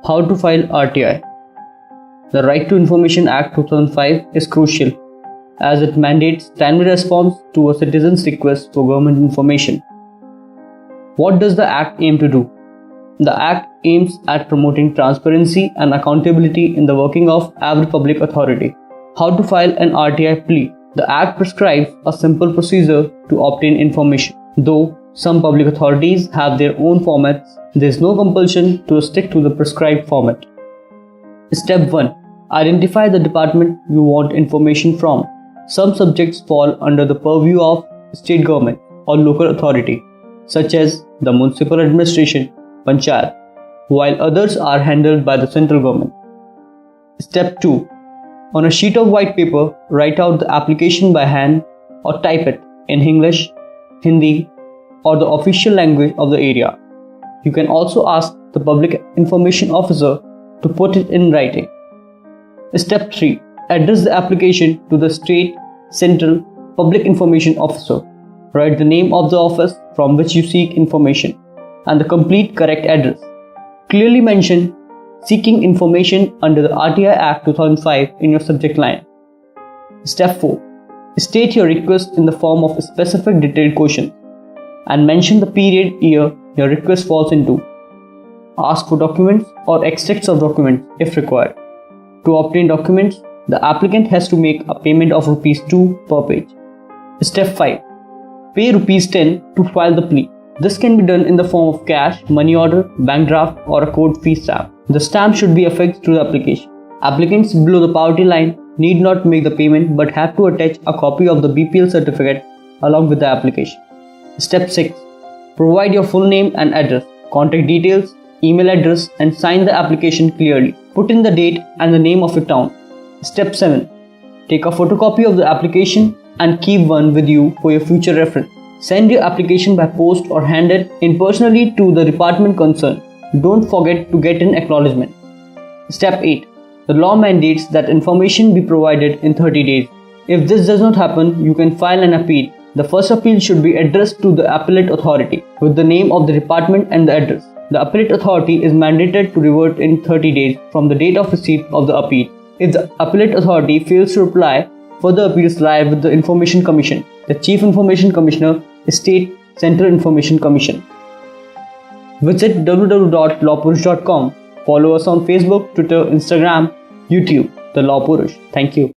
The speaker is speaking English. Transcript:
How to file RTI? The Right to Information Act 2005 is crucial as it mandates timely response to a citizen's request for government information. What does the Act aim to do? The Act aims at promoting transparency and accountability in the working of every public authority. How to file an RTI plea? The Act prescribes a simple procedure to obtain information. Though some public authorities have their own formats, there is no compulsion to stick to the prescribed format. Step 1. Identify the department you want information from. Some subjects fall under the purview of state government or local authority, such as the municipal administration, Panchayat, while others are handled by the central government. Step 2. On a sheet of white paper, write out the application by hand or type it in English, Hindi, or the official language of the area. You can also ask the Public Information Officer to put it in writing. Step 3. Address the application to the State Central Public Information Officer. Write the name of the office from which you seek information and the complete correct address. Clearly mention seeking information under the RTI Act 2005 in your subject line. Step 4. State your request in the form of a specific detailed question and mention the period year your request falls into. Ask for documents or extracts of documents if required. To obtain documents, the applicant has to make a payment of ₹2 per page. Step 5. Pay ₹10 to file the plea. This can be done in the form of cash, money order, bank draft, or a court fee stamp. The stamp should be affixed to the application. Applicants below the poverty line need not make the payment but have to attach a copy of the BPL certificate along with the application. Step 6. Provide your full name and address, contact details, email address, and sign the application clearly. Put in the date and the name of your town. Step 7. Take a photocopy of the application and keep one with you for your future reference. Send your application by post or hand it in personally to the department concerned. Don't forget to get an acknowledgement. Step 8. The law mandates that information be provided in 30 days. If this does not happen, you can file an appeal. The first appeal should be addressed to the appellate authority with the name of the department and the address. The appellate authority is mandated to revert in 30 days from the date of receipt of the appeal. If the appellate authority fails to reply, further appeals lie with the Information Commission, the Chief Information Commissioner, State Central Information Commission. Visit www.lawpurush.com. Follow us on Facebook, Twitter, Instagram, YouTube, The Law Purush. Thank you.